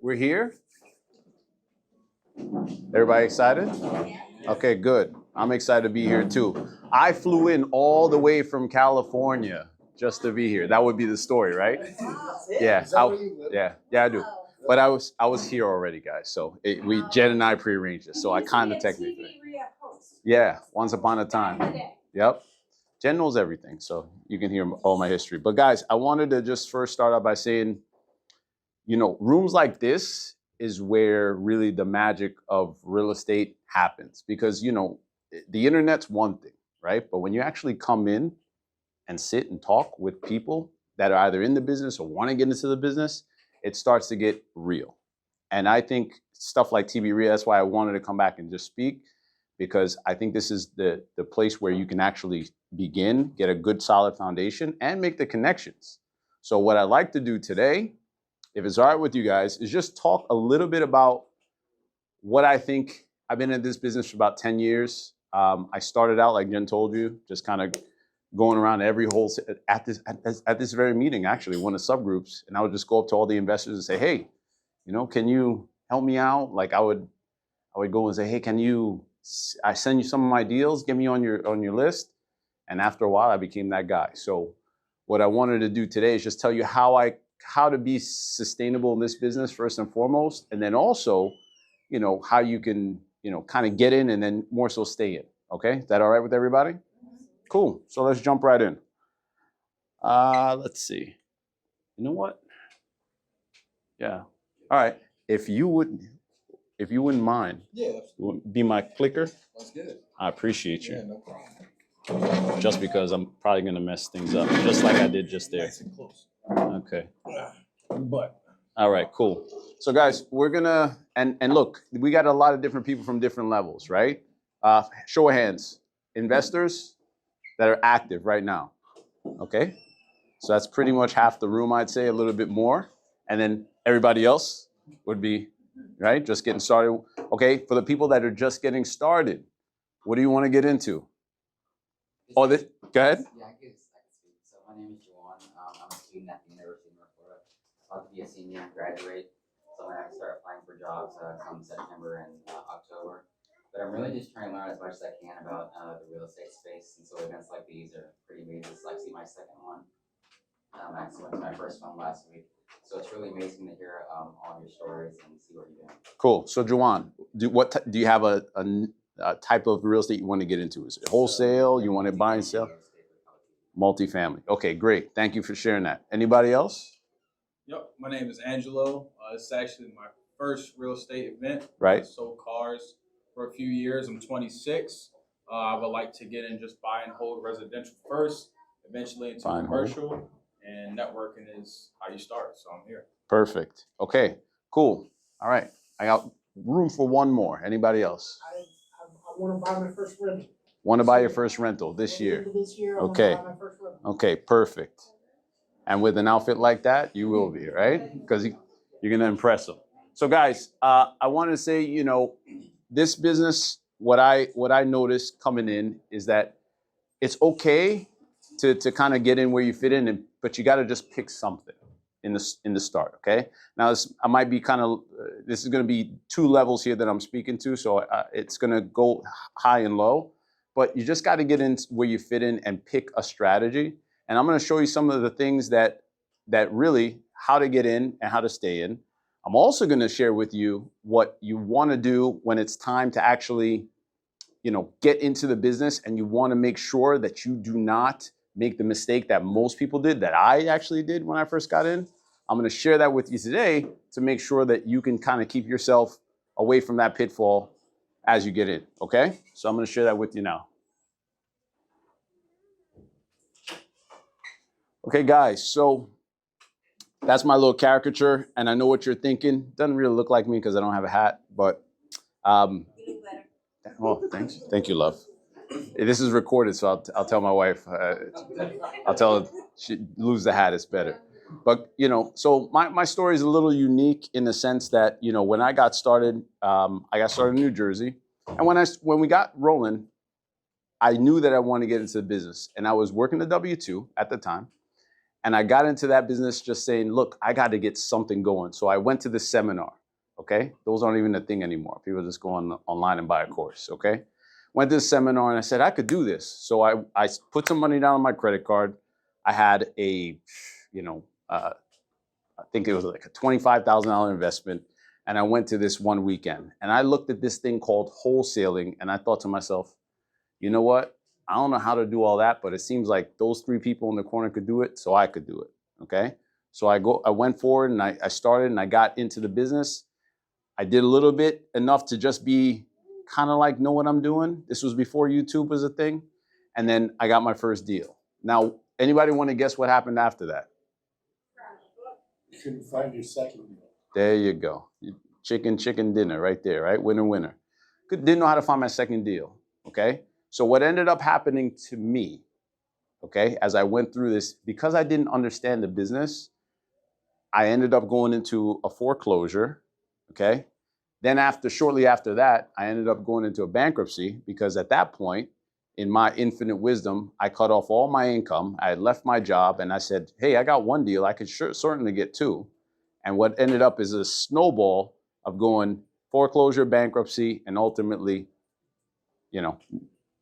We're here. Everybody excited? Okay, good. I'm excited to be here too. I flew in all the way from California just to be here. That would be the story, right? Yeah, yeah, I do. But I was here already, guys. So Jen and I prearranged it. So I kind of technically. Yeah, once upon a time. Yep. Jen knows everything, so you can hear all my history. But guys, I wanted to just first start out by saying, rooms like this is where really the magic of real estate happens because, the internet's one thing, right? But when you actually come in and sit and talk with people that are either in the business or want to get into the business, it starts to get real. And I think stuff like TB Real, that's why I wanted to come back and just speak, because I think this is the place where you can actually begin, get a good solid foundation, and make the connections. So what I'd like to do today, if it's all right with you guys, is just talk a little bit about what I think. I've been in this business for about 10 years. I started out, like Jen told you, just kind of going around every whole, at this very meeting, actually, one of the subgroups, and I would just go up to all the investors and say, hey, can you help me out? Like I would go and say, hey, I send you some of my deals, get me on your list. And after a while, I became that guy. So what I wanted to do today is just tell you how to be sustainable in this business first and foremost, and then also, how you can, kind of get in and then more so stay in. Okay, is that all right with everybody? Cool. So let's jump right in. Let's see. You know what? Yeah. All right. If you wouldn't mind, Yeah, be my clicker. that's good. I appreciate you. Yeah, no problem. Just because I'm probably gonna mess things up, just like I did just there. Nice and close. Okay. But All right, cool. So guys, we're gonna and look, we got a lot of different people from different levels, right? Show of hands, investors that are active right now. Okay, so that's pretty much half the room, I'd say, a little bit more, and then everybody else would be right, just getting started. Okay, for the people that are just getting started, what do you want to get into? Oh, go ahead. Yeah, I could speak. So my name is Juwan. I'm a student at the University of North Florida. About to be a senior and graduate. So I'm gonna start applying for jobs come September and October. But I'm really just trying to learn as much as I can about the real estate space. And so events like these are pretty amazing. It's actually my second one. I actually went to my first one last week. So it's really amazing to hear all your stories and see what you're doing. Cool. So Juwan, do you have a type of real estate you want to get into? Is it wholesale? You want to buy and sell? Multifamily. Okay, great. Thank you for sharing that. Anybody else? yep, my name is Angelo. It's actually my first real estate event. Right. I sold cars for a few years. I'm 26. I would like to get in just buy and hold residential first, eventually into commercial, and networking is how you start. So I'm here. Perfect. Okay, cool. All right. I got room for one more. Anybody else? I want to buy my first rental. Want to buy your first rental this year? This year, Okay. I want to buy my first rental. Okay, perfect. And with an outfit like that, you will be, right? Because you're going to impress them. So guys, I want to say, this business, what I noticed coming in is that it's okay to kind of get in where you fit in, but you got to just pick something in the start, okay? Now, I might be kind of, this is going to be two levels here that I'm speaking to, so it's going to go high and low, but you just got to get in where you fit in and pick a strategy. And I'm going to show you some of the things that really, how to get in and how to stay in. I'm also going to share with you what you want to do when it's time to actually, get into the business, and you want to make sure that you do not make the mistake that most people did, that I actually did when I first got in. I'm going to share that with you today to make sure that you can kind of keep yourself away from that pitfall as you get in, okay? So I'm going to share that with you now. Okay, guys, so that's my little caricature, and I know what you're thinking. Doesn't really look like me because I don't have a hat, but You look better. well, thanks. Thank you, love. This is recorded, so I'll tell my wife. I'll tell her she lose the hat. It's better. But so my story is a little unique in the sense that when I got started in New Jersey, and when we got rolling, I knew that I wanted to get into the business, and I was working the W-2 at the time, And I got into that business just saying, look, I got to get something going. So I went to this seminar, okay? Those aren't even a thing anymore. People just go online and buy a course, okay? Went to this seminar and I said, I could do this. So I put some money down on my credit card. I had a, I think it was like a $25,000 investment. And I went to this one weekend. And I looked at this thing called wholesaling. And I thought to myself, you know what? I don't know how to do all that, but it seems like those three people in the corner could do it, so I could do it, okay? So I went forward and I started and I got into the business. I did a little bit, enough to just be kind of like know what I'm doing. This was before YouTube was a thing. And then I got my first deal. Now, anybody want to guess what happened after that? You couldn't find your second deal. There you go. Chicken dinner right there, right? Winner, winner. Didn't know how to find my second deal, okay? So what ended up happening to me, okay, as I went through this, because I didn't understand the business, I ended up going into a foreclosure, okay? Then shortly after that, I ended up going into a bankruptcy because at that point, in my infinite wisdom, I cut off all my income. I had left my job and I said, hey, I got one deal. I could certainly get two. And what ended up is a snowball of going foreclosure, bankruptcy, and ultimately,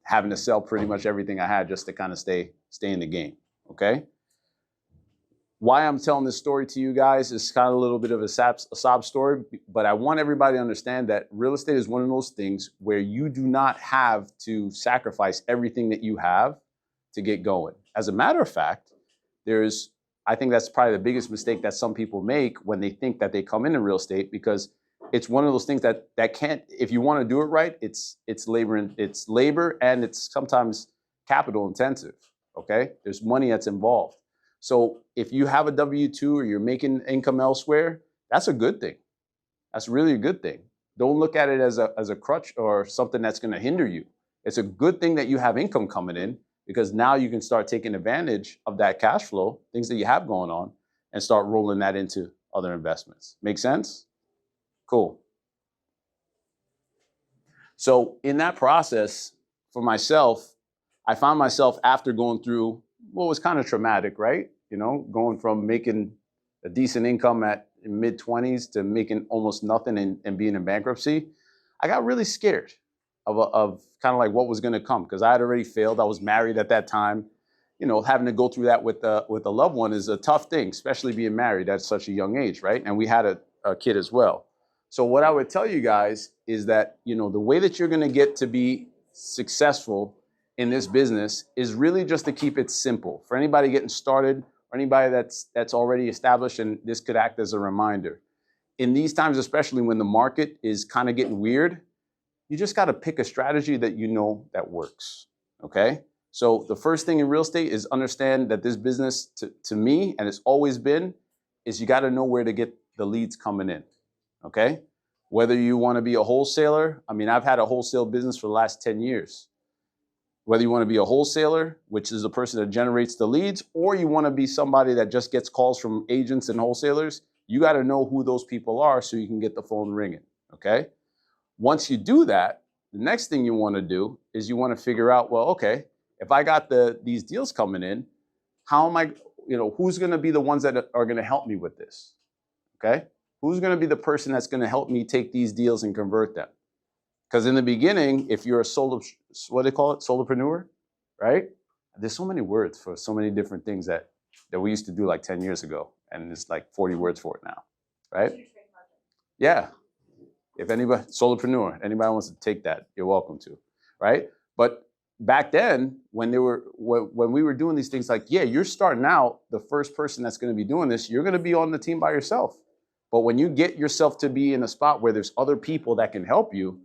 having to sell pretty much everything I had just to kind of stay in the game, okay? Why I'm telling this story to you guys is kind of a little bit of a sob story, but I want everybody to understand that real estate is one of those things where you do not have to sacrifice everything that you have to get going. As a matter of fact, I think that's probably the biggest mistake that some people make when they think that they come into real estate, because it's one of those things that can't, if you want to do it right, it's labor and it's sometimes capital intensive, okay? There's money that's involved. So if you have a W-2 or you're making income elsewhere, that's a good thing. That's really a good thing. Don't look at it as a crutch or something that's going to hinder you. It's a good thing that you have income coming in, because now you can start taking advantage of that cash flow, things that you have going on, and start rolling that into other investments. Make sense? Cool. So in that process, for myself, I found myself after going through what was kind of traumatic, right? Going from making a decent income at mid-20s to making almost nothing and being in bankruptcy. I got really scared of kind of like what was going to come, because I had already failed. I was married at that time. Having to go through that with a loved one is a tough thing, especially being married at such a young age, right? And we had a kid as well. So what I would tell you guys is that, the way that you're going to get to be successful in this business is really just to keep it simple. For anybody getting started or anybody that's already established, and this could act as a reminder. In these times, especially when the market is kind of getting weird, you just got to pick a strategy that that works, okay? So the first thing in real estate is understand that this business, to me, and it's always been, is you got to know where to get the leads coming in. Okay? Whether you want to be a wholesaler, I've had a wholesale business for the last 10 years. Whether you want to be a wholesaler, which is the person that generates the leads, or you want to be somebody that just gets calls from agents and wholesalers, you got to know who those people are so you can get the phone ringing, okay? Once you do that, the next thing you want to do is you want to figure out, well, okay, if I got these deals coming in, how am I, who's going to be the ones that are going to help me with this, okay? Who's going to be the person that's going to help me take these deals and convert them? Because in the beginning, if you're what do they call it? Solopreneur, right? There's so many words for so many different things that we used to do like 10 years ago. And it's like 40 words for it now, right? Yeah. If anybody, solopreneur, anybody wants to take that, you're welcome to, right? But back then, when we were doing these things, like, yeah, you're starting out, the first person that's going to be doing this, you're going to be on the team by yourself. But when you get yourself to be in a spot where there's other people that can help you,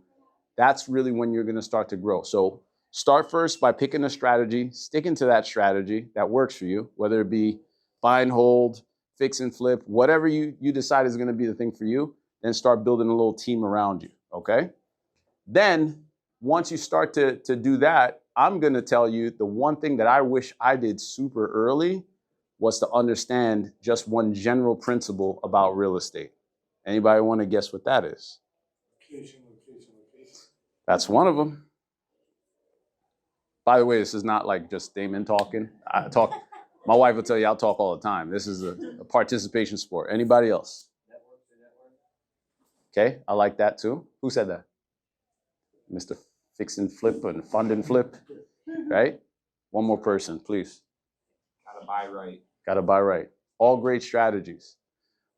that's really when you're going to start to grow. So start first by picking a strategy, sticking to that strategy that works for you, whether it be buy and hold, fix and flip, whatever you decide is going to be the thing for you, then start building a little team around you, okay? Then once you start to do that, I'm going to tell you the one thing that I wish I did super early was to understand just one general principle about real estate. Anybody want to guess what that is? Location. That's one of them. By the way, this is not like just Damon talking. My wife will tell you I'll talk all the time. This is a participation sport. Anybody else? Okay, I like that too. Who said that? Mr. Fix and Flip and Fund and Flip, right? One more person, please. Gotta buy right. Gotta buy right. All great strategies.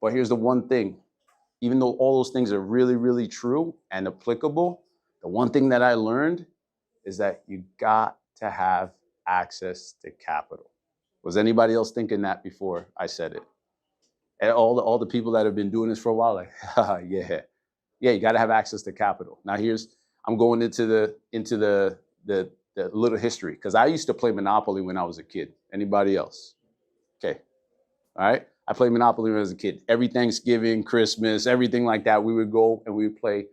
But here's the one thing. Even though all those things are really, really true and applicable, the one thing that I learned is that you got to have access to capital. Was anybody else thinking that before I said it? And all the people that have been doing this for a while, like, yeah, you got to have access to capital. Now I'm going into the little history, because I used to play Monopoly when I was a kid. Anybody else? Okay, all right. I played Monopoly when I was a kid. Every Thanksgiving, Christmas, everything like that, we would go and we would play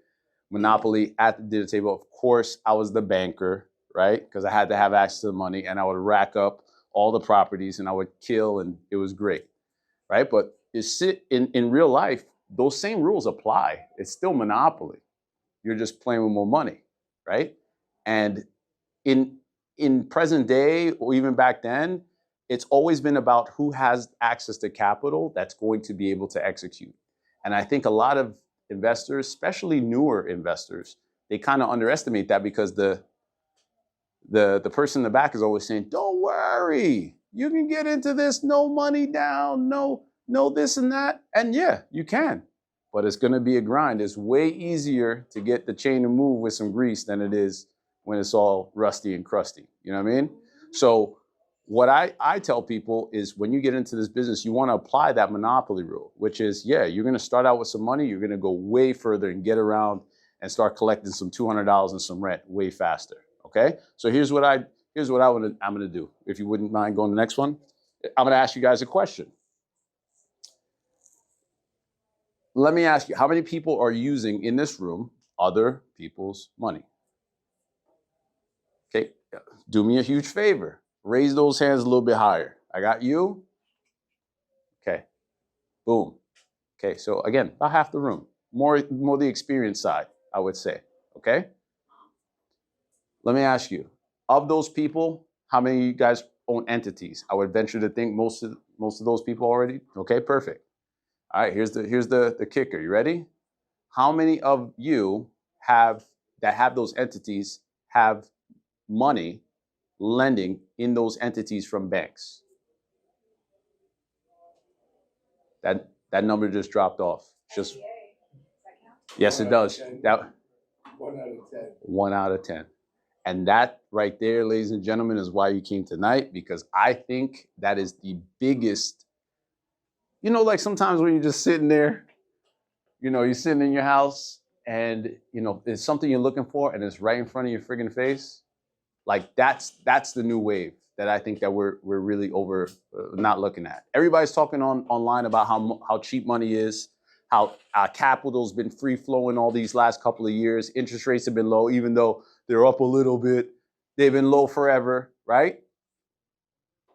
Monopoly at the dinner table. Of course, I was the banker, right? Because I had to have access to the money, and I would rack up all the properties and I would kill, and it was great, right? But in real life, those same rules apply. It's still Monopoly. You're just playing with more money, right? And in present day, or even back then, it's always been about who has access to capital that's going to be able to execute. And I think a lot of investors, especially newer investors, they kind of underestimate that, because the person in the back is always saying, don't worry, you can get into this, no money down, no this and that. And yeah, you can, but it's going to be a grind. It's way easier to get the chain to move with some grease than it is when it's all rusty and crusty. You know what I mean? So what I tell people is, when you get into this business, you want to apply that Monopoly rule, which is, yeah, you're going to start out with some money. You're going to go way further and get around and start collecting some $200 and some rent way faster. Okay. So here's what I'm going to do. If you wouldn't mind going to the next one, I'm going to ask you guys a question. Let me ask you, how many people are using in this room other people's money? Okay. Do me a huge favor. Raise those hands a little bit higher. I got you. Okay. Boom. Okay. So again, about half the room. More the experienced side, I would say. Okay. Let me ask you, of those people, how many of you guys own entities? I would venture to think most of those people already. Okay, perfect. All right, here's the kicker. You ready? How many of you have those entities have money lending in those entities from banks? That number just dropped off. Just yes, it does. That 1 out of 10. 1 out of 10. And that right there, ladies and gentlemen, is why you came tonight, because I think that is the biggest, like sometimes when you're just sitting there, you're sitting in your house and, there's something you're looking for and it's right in front of your friggin' face. Like that's the new wave that I think that we're really not looking at. Everybody's talking online about how cheap money is, how capital's been free flowing all these last couple of years. Interest rates have been low, even though they're up a little bit. They've been low forever, right?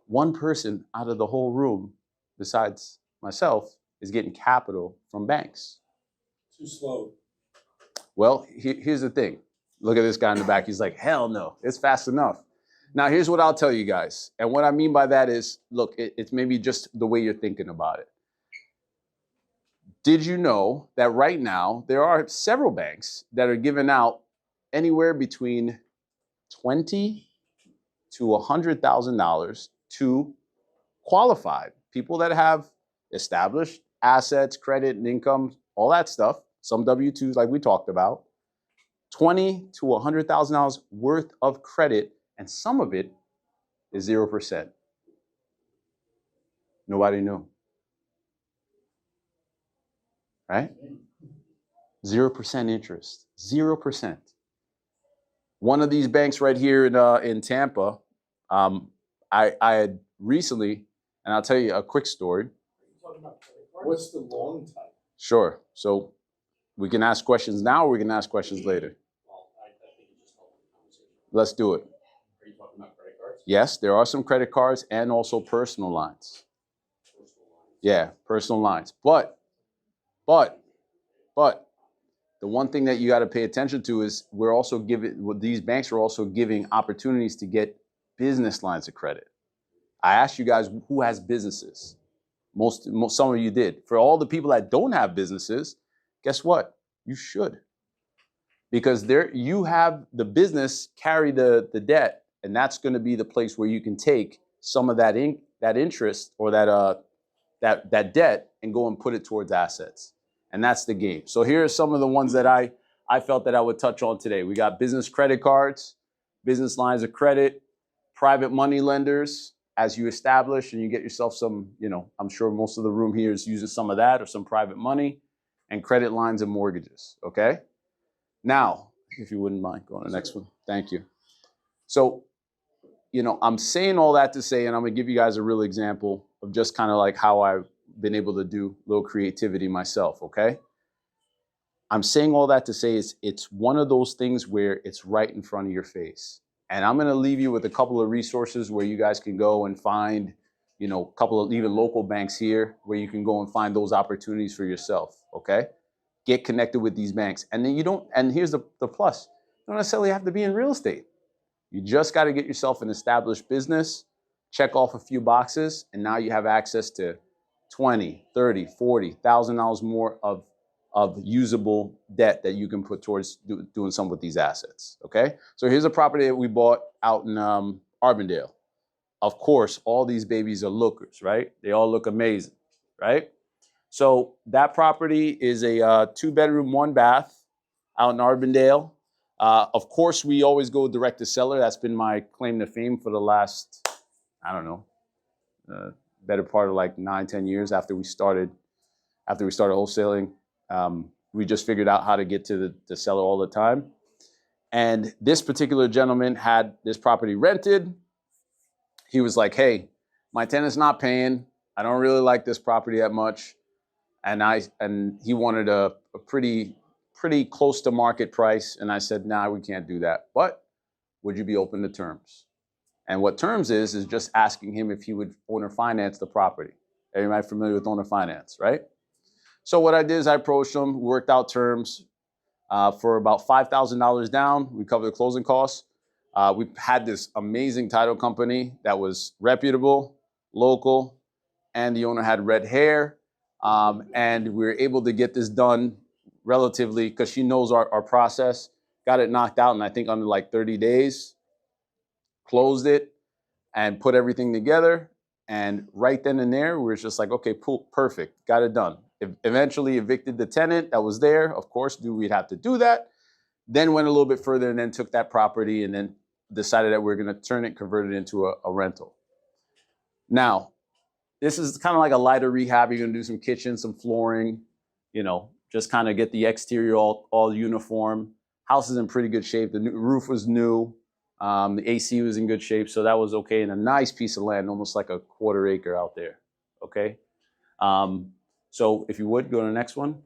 One person out of the whole room, besides myself, is getting capital from banks. Too slow. Well, here's the thing. Look at this guy in the back. He's like, hell no, it's fast enough. Now, here's what I'll tell you guys. And what I mean by that is, look, it's maybe just the way you're thinking about it. Did you know that right now there are several banks that are giving out anywhere between $20,000 to $100,000 to qualified people that have established assets, credit, and income, all that stuff, some W-2s like we talked about, $20,000 to $100,000 worth of credit, and some of it is 0%. Nobody knew. Right? 0% interest. 0%. One of these banks right here in Tampa, I had recently, and I'll tell you a quick story. What's the long time? Sure. So we can ask questions now, or we can ask questions later. Well, I think it just helped the conversation. Let's do it. Are you talking about credit cards? Yes, there are some credit cards and also personal lines. Personal lines. Yeah, personal lines. But the one thing that you got to pay attention to is these banks are also giving opportunities to get business lines of credit. I asked you guys who has businesses. Some of you did. For all the people that don't have businesses, guess what? You should. Because there you have the business carry the debt, and that's going to be the place where you can take some of that interest or that debt and go and put it towards assets. And that's the game. So here are some of the ones that I felt that I would touch on today. We got business credit cards, business lines of credit, private money lenders. As you establish and you get yourself some, I'm sure most of the room here is using some of that or some private money, and credit lines and mortgages, okay? Now, if you wouldn't mind going to the next one. Thank you. So, I'm saying all that to say, and I'm going to give you guys a real example of just kind of like how I've been able to do a little creativity myself, okay? I'm saying all that to say it's one of those things where it's right in front of your face. And I'm going to leave you with a couple of resources where you guys can go and find, a couple of even local banks here where you can go and find those opportunities for yourself, okay? Get connected with these banks. And then and here's the plus, you don't necessarily have to be in real estate. You just got to get yourself an established business, check off a few boxes, and now you have access to $20,000, $30,000, $40,000 more of usable debt that you can put towards doing some with these assets, okay? So here's a property that we bought out in Arbondale. Of course, all these babies are lookers, right? They all look amazing, right? So that property is a 2-bedroom, 1-bath out in Arbondale. Of course, we always go direct to seller. That's been my claim to fame for the last, I don't know, better part of like 9, 10 years after we started wholesaling. We just figured out how to get to the seller all the time. And this particular gentleman had this property rented. He was like, hey, my tenant's not paying. I don't really like this property that much. And he wanted a pretty close to market price. And I said, nah, we can't do that. But would you be open to terms? And what terms is just asking him if he would owner finance the property. Everybody familiar with owner finance, right? So what I did is I approached him, worked out terms for about $5,000 down. We covered the closing costs. We had this amazing title company that was reputable, local, and the owner had red hair. And we were able to get this done relatively because she knows our process. Got it knocked out in, I think, under like 30 days. Closed it and put everything together. And right then and there, we were just like, okay, perfect, got it done. Eventually evicted the tenant that was there. Of course, we'd have to do that. Then went a little bit further and then took that property and then decided that we're going to convert it into a rental. Now, this is kind of like a lighter rehab. You're going to do some kitchen, some flooring, just kind of get the exterior all uniform. House is in pretty good shape. The roof was new. The AC was in good shape, so that was okay. And a nice piece of land, almost like a 1/4 acre out there, okay? So if you would, go to the next one.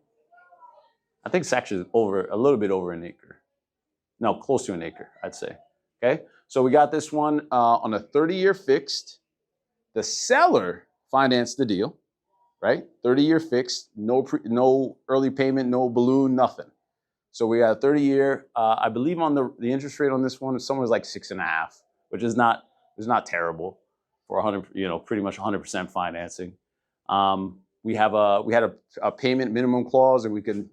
I think it's actually a little bit over an acre. No, close to an acre, I'd say, okay? So we got this one on a 30-year fixed. The seller financed the deal, right? 30-year fixed, no early payment, no balloon, nothing. So we got a 30-year. I believe on the interest rate on this one is somewhere like 6.5, which is not terrible for 100, pretty much 100% financing. We had a payment minimum clause, and we could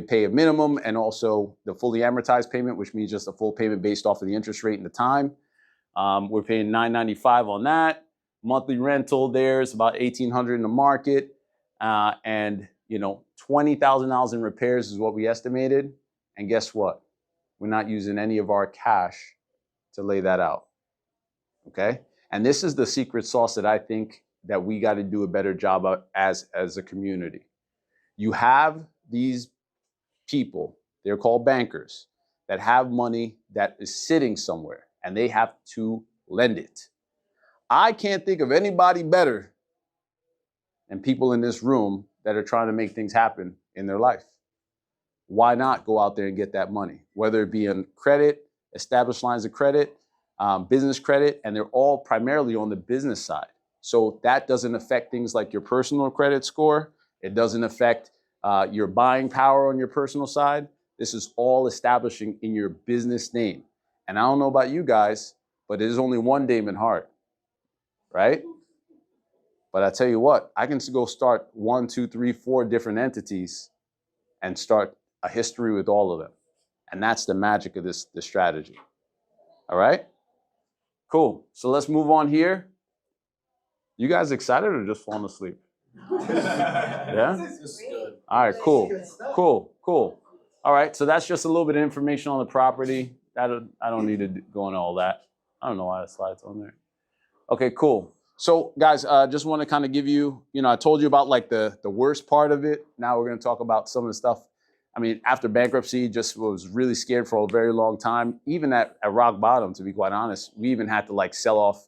pay a minimum and also the fully amortized payment, which means just a full payment based off of the interest rate and the time. We're paying $995 on that. Monthly rental there is about $1,800 in the market, and $20,000 in repairs is what we estimated. And guess what? We're not using any of our cash to lay that out. Okay? And this is the secret sauce that I think that we got to do a better job of as a community. You have these people, they're called bankers, that have money that is sitting somewhere and they have to lend it. I can't think of anybody better than people in this room that are trying to make things happen in their life. Why not go out there and get that money? Whether it be on credit, established lines of credit, business credit, and they're all primarily on the business side. So that doesn't affect things like your personal credit score. It doesn't affect your buying power on your personal side. This is all establishing in your business name. And I don't know about you guys, but there's only one Damon Hart. right? But I tell you what, I can go start 1, 2, 3, 4 different entities and start a history with all of them. And that's the magic of this strategy. All right? Cool. So let's move on here. You guys excited or just falling asleep? Yeah? This is good. All right, cool. Cool. All right, so that's just a little bit of information on the property. I don't need to go into all that. I don't know why the slide's on there. Okay, cool. So guys, just want to kind of give you, I told you about like the worst part of it. Now we're going to talk about some of the stuff. I mean, after bankruptcy, just was really scared for a very long time. Even at rock bottom, to be quite honest, we even had to like sell off,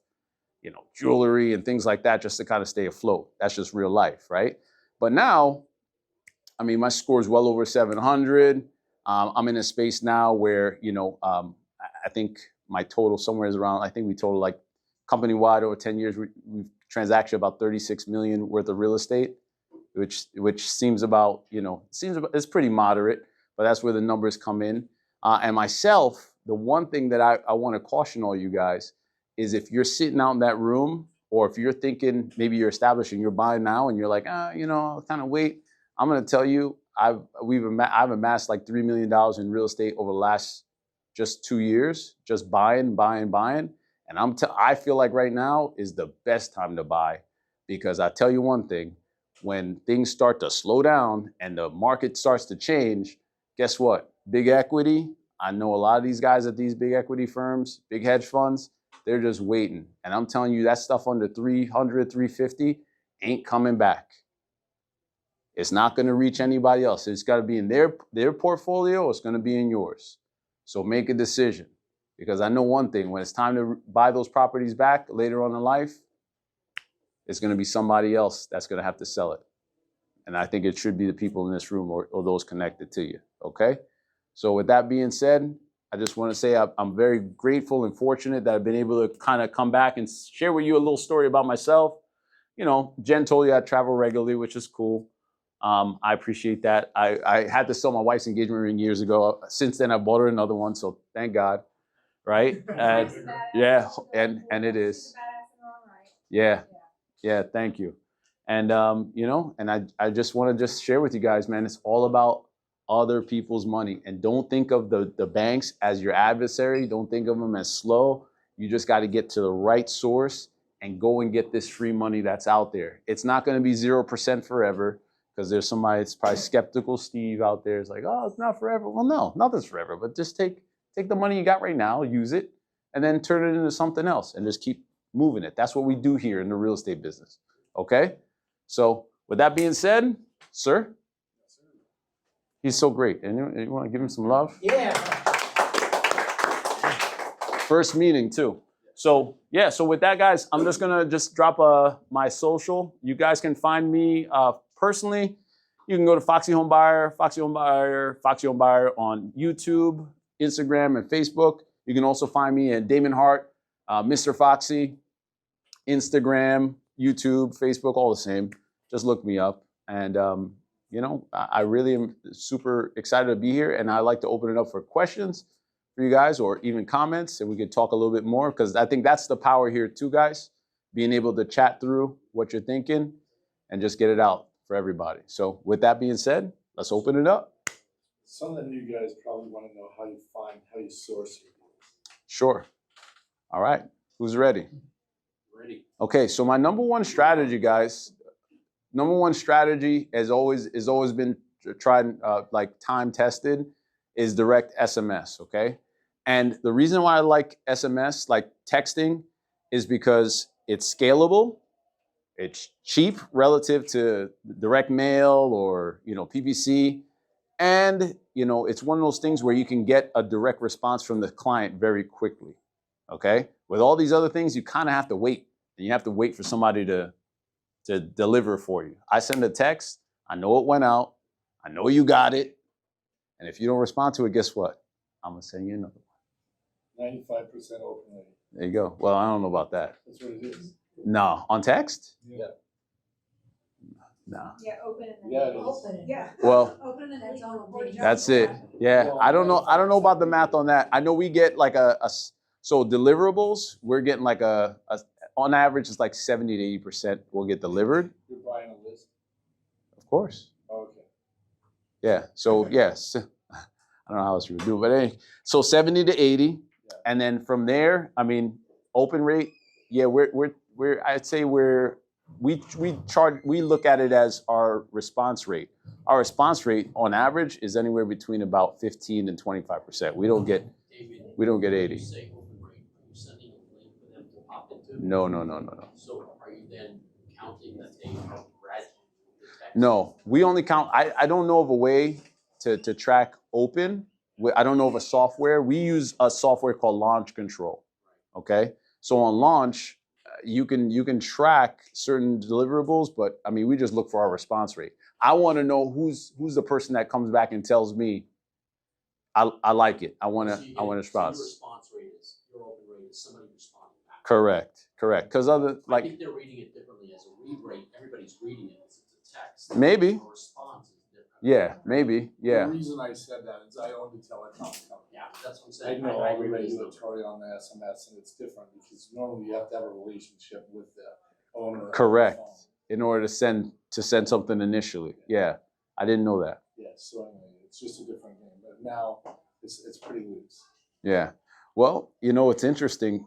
jewelry and things like that just to kind of stay afloat. That's just real life, right? But now, I mean, my score is well over 700. I'm in a space now where, I think my total somewhere is around, I think we total like company-wide over 10 years, we've transacted about 36 million worth of real estate, which seems about, it's pretty moderate, but that's where the numbers come in. And myself, the one thing that I want to caution all you guys is if you're sitting out in that room, or if you're thinking maybe you're establishing, you're buying now and you're like, I'll kind of wait. I'm going to tell you, I've amassed like $3 million in real estate over the last just 2 years, just buying. And I feel like right now is the best time to buy, because I tell you one thing, when things start to slow down and the market starts to change, guess what? Big equity. I know a lot of these guys at these big equity firms, big hedge funds, they're just waiting. And I'm telling you, that stuff under 300, 350 ain't coming back. It's not going to reach anybody else. It's got to be in their portfolio, or it's going to be in yours. So make a decision, because I know one thing, when it's time to buy those properties back later on in life, it's going to be somebody else that's going to have to sell it. And I think it should be the people in this room or those connected to you, okay? So with that being said, I just want to say I'm very grateful and fortunate that I've been able to kind of come back and share with you a little story about myself. Jen told you I travel regularly, which is cool. I appreciate that. I had to sell my wife's engagement ring years ago. Since then, I bought her another one, so thank God, right? And yeah, and it is. Yeah, thank you. And and I just want to just share with you guys, man, it's all about other people's money. And don't think of the banks as your adversary. Don't think of them as slow. You just got to get to the right source and go and get this free money that's out there. It's not going to be 0% forever, because there's somebody that's probably skeptical. Steve out there is like, oh, it's not forever. Well, no, nothing's forever. But just take the money you got right now, use it, and then turn it into something else and just keep moving it. That's what we do here in the real estate business. Okay? So with that being said, sir, he's so great. And you want to give him some love? Yeah. First meeting too. So yeah, so with that, guys, I'm just gonna drop my social. You guys can find me personally. You can go to Foxy Home Buyer on YouTube, Instagram, and Facebook. You can also find me at Damon Hart, Mr.Foxy, Instagram, YouTube, Facebook, all the same. Just look me up. And I really am super excited to be here, and I like to open it up for questions for you guys, or even comments, and we could talk a little bit more, because I think that's the power here too, guys, being able to chat through what you're thinking and just get it out for everybody. So with that being said, let's open it up. Some of you guys probably want to know how you source your deals. Sure. All right. Who's ready? Ready. Okay, so my number one strategy, guys, has always been tried, like time tested, is direct SMS, okay? And the reason why I like SMS, like texting, is because it's scalable, it's cheap relative to direct mail or, PPC, and, it's one of those things where you can get a direct response from the client very quickly, okay? With all these other things, you kind of have to wait, and you have to wait for somebody to deliver for you. I send a text, I know it went out, I know you got it, and if you don't respond to it, guess what? I'm gonna send you another one. 95% open rate. There you go. Well, I don't know about that. That's what it is. No, on text? Yeah. No. Yeah, open it. Yeah, it is. Open it. Yeah. Well, Open it. That's all. that's it. Yeah, I don't know about the math on that. I know we get like so deliverables, we're getting like on average, it's like 70 to 80% will get delivered. You're buying a list? Of course. Okay. Yeah. So yes, I don't know how else you would do it, but anyway, so 70 to 80, and then from there, I mean, open rate. Yeah, we're I'd say we look at it as our response rate. Our response rate on average is anywhere between about 15 and 25%. We don't get 80. No. So are you then counting that they have read the text? No, we only count. I don't know of a way to track open. I don't know of a software. We use a software called Launch Control. Okay, so on Launch, you can track certain deliverables, but I mean, we just look for our response rate. I want to know who's the person that comes back and tells me, I like it. I want a response. So your response rate is your open rate is somebody responding back. Correct. Because other I think they're reading it differently as a read rate. Everybody's reading it as it's a text. Maybe. A response is different. Yeah, maybe. Yeah. The reason I said that is I own the telecom company. Yeah, that's what I'm I saying. know I all the agree with you. regulatory on the SMS, and it's different because normally you have to have a relationship with the owner. Correct. Of the phone. In order to send something initially. Yeah. I didn't know that. Yeah, so anyway, it's just a different game, but now it's pretty loose. Yeah. Well, it's interesting,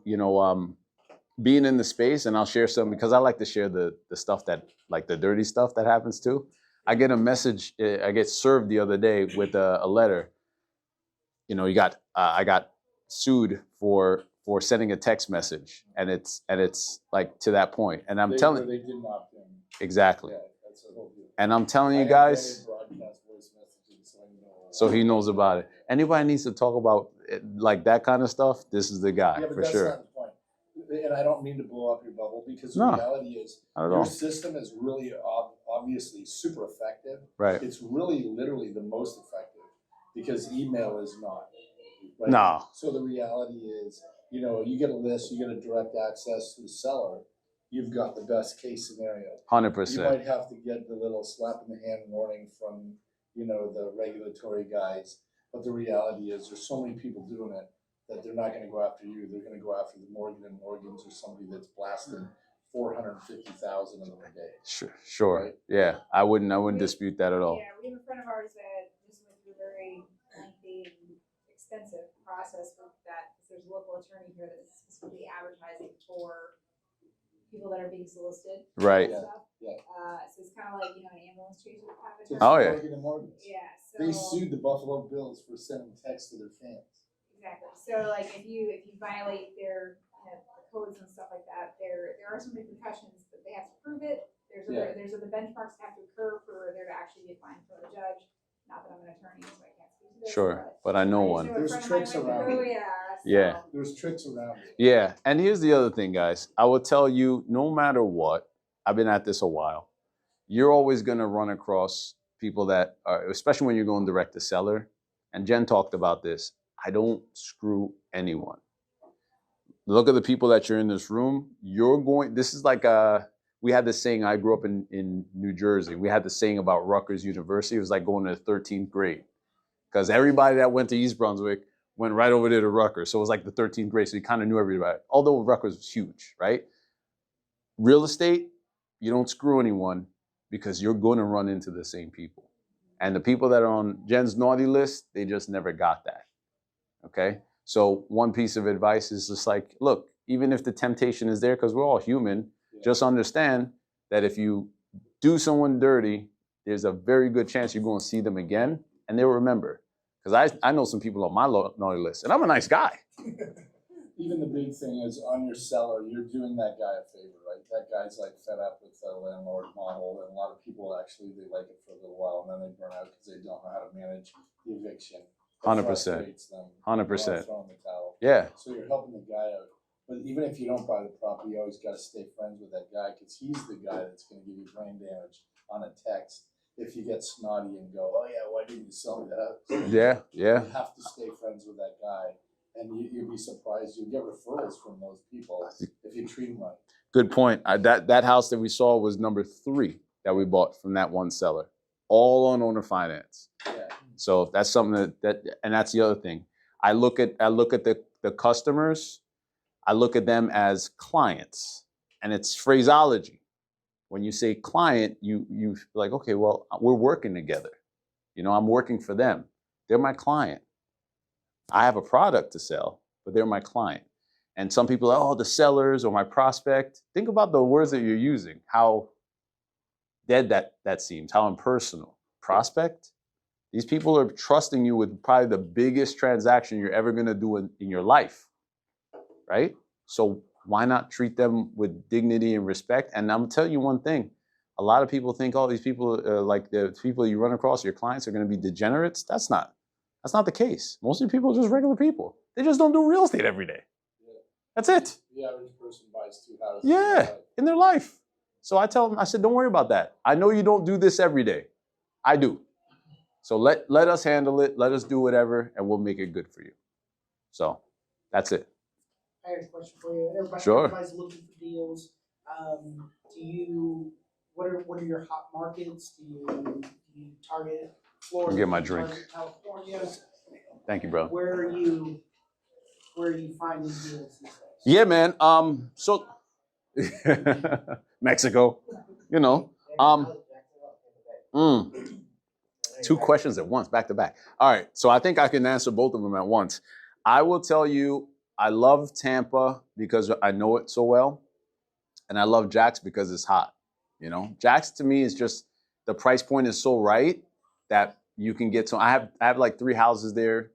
being in the space, and I'll share some because I like to share the stuff that, like the dirty stuff that happens too. I get a message, I get served the other day with a letter. I got sued for sending a text message, and it's like to that point. And They did not in. Exactly. Yeah, that's the whole deal. And I'm telling you I guys, invented broadcast voice messaging, so I know. so he knows about it. Anybody needs to talk about it, like that kind of stuff, this is the guy, Yeah, but for that's sure. not the point. And I don't mean to blow up your bubble because the No, reality is not at your all. system is really obviously super effective. Right. It's really literally the most effective because email is not. Right? No. So the reality is, you get a list, you get a direct access to the seller, you've got the best case scenario. 100%. You might have to get the little slap in the hand warning from, the regulatory guys. But the reality is there's so many people doing it that they're not going to go after you. They're going to go after the Morgan and Morgans or somebody that's blasting 450,000 of them a day. Sure. Right? Yeah. I wouldn't dispute that at all. Yeah, we have a friend of ours that just went through a very lengthy and extensive process with that. There's a local attorney here that is specifically advertising for people that are being solicited. Right. And stuff. Yeah. So it's kind of like, an ambulance chaser kind of So attorney. Oh, yeah. Morgan and Morgans. Yeah. So They sued the Buffalo Bills for sending texts to their fans. exactly. So like if you violate their the codes and stuff like that, there are some repercussions, but they have to prove it. There's the benchmarks that have to occur for there to actually be a fine from the judge. Not that I'm an attorney, so I can't speak to this. Sure. But I know one. There's tricks around it. Yeah. There's tricks around it. Yeah. And here's the other thing, guys. I will tell you, no matter what, I've been at this a while, you're always going to run across people that are, especially when you're going direct to seller. And Jen talked about this. I don't screw anyone. Look at the people that you're in this room. This is like we had this saying, I grew up in New Jersey. We had the saying about Rutgers University. It was like going to the 13th grade. Because everybody that went to East Brunswick went right over there to Rutgers. So it was like the 13th grade. So you kind of knew everybody. Although Rutgers was huge, right? Real estate, you don't screw anyone because you're going to run into the same people. And the people that are on Jen's naughty list, they just never got that. Okay? So one piece of advice is just like, look, even if the temptation is there, because we're all human, just understand that if you do someone dirty, there's a very good chance you're going to see them again, and they'll remember. Because I know some people on my naughty list, and I'm a nice guy. Even the big thing is on your seller, you're doing that guy a favor, right? That guy's like fed up with the landlord model, and a lot of people actually, they like it for a little while, and then they burn out because they don't know how to manage the eviction. 100%. 100%. 100%. Throwing the towel. Yeah. So you're helping the guy out. But even if you don't buy the property, you always got to stay friends with that guy because he's the guy that's going to give you brain damage on a text if you get snotty and go, oh yeah, why didn't you sell me that? Yeah. Yeah. You have to stay friends with that guy. And you'd be surprised. You'll get referrals from those people if you treat them right. Good point. That house that we saw was number 3 that we bought from that one seller, all on owner finance. Yeah. So that's something and that's the other thing. I look at the customers. I look at them as clients. and it's phraseology. When you say client, you like, okay, well, we're working together. You know, I'm working for them. They're my client. I have a product to sell, but they're my client. And some people are, oh, the sellers or my prospect. Think about the words that you're using, how dead that seems, how impersonal. Prospect? These people are trusting you with probably the biggest transaction you're ever going to do in your life, right? So why not treat them with dignity and respect? And I'm telling you one thing. A lot of people think, oh, these people, like the people you run across, your clients are going to be degenerates. That's not the case. Most of the people are just regular people. They just don't do real estate every day. Yeah. That's it. The average person buys 2 houses. Yeah, in their life. So I tell them, I said, don't worry about that. I know you don't do this every day. I do. So let us handle it. Let us do whatever, and we'll make it good for you. So that's it. I have a question for you. Sure. Everybody's looking for deals. What are your hot markets? Do you target Florida? I'll get my Do you drink. target California? Thank you, bro. Where are you finding deals these days? Yeah, man. So Mexico, you know. Two questions at once, back to back. All right, so I think I can answer both of them at once. I will tell you, I love Tampa because I know it so well, and I love Jax because it's hot. You know, Jax to me is just the price point is so right that you can get to. I have like 3 houses there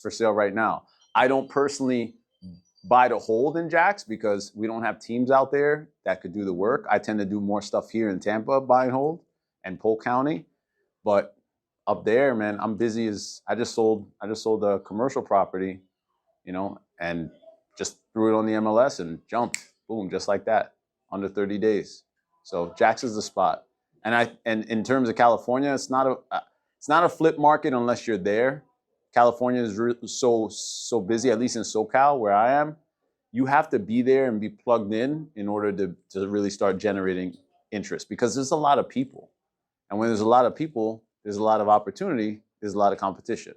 for sale right now. I don't personally buy to hold in Jax because we don't have teams out there that could do the work. I tend to do more stuff here in Tampa, buy and hold, and Polk County, but up there, man, I'm busy as I just sold a commercial property, you know, and just threw it on the MLS and jumped, boom, just like that, under 30 days. So Jax is the spot. And in terms of California, it's not a flip market unless you're there. California is so busy, at least in SoCal where I am. You have to be there and be plugged in order to really start generating interest because there's a lot of people. And when there's a lot of people, there's a lot of opportunity, there's a lot of competition.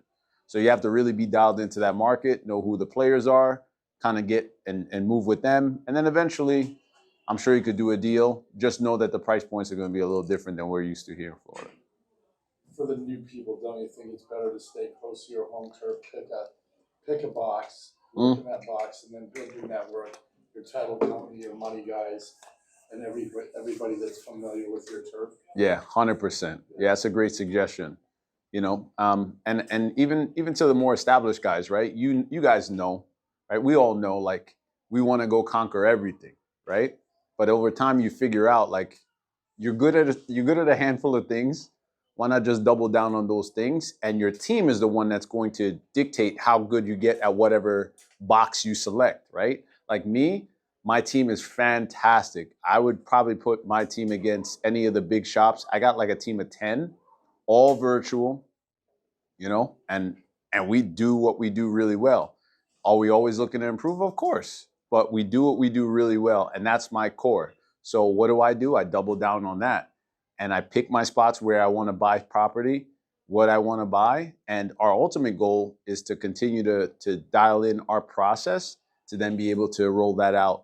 So you have to really be dialed into that market, know who the players are, kind of get and move with them. And then eventually, I'm sure you could do a deal. Just know that the price points are going to be a little different than we're used to here in Florida. For the new people, don't you think it's better to stay close to your home turf, pick a box, work in that box, and then build your network, your title company, your money guys, and everybody that's familiar with your turf? Yeah, 100%. Yeah, that's a great suggestion. You know, and even to the more established guys, right? You guys know, right? We all know, like, we want to go conquer everything, right? But over time, you figure out, like, you're good at a handful of things. Why not just double down on those things? And your team is the one that's going to dictate how good you get at whatever box you select, right? Like me, my team is fantastic. I would probably put my team against any of the big shops. I got like a team of 10, all virtual, you know, and we do what we do really well. Are we always looking to improve? Of course, but we do what we do really well, and that's my core. So what do? I double down on that, and I pick my spots where I want to buy property, what I want to buy, and our ultimate goal is to continue to dial in our process to then be able to roll that out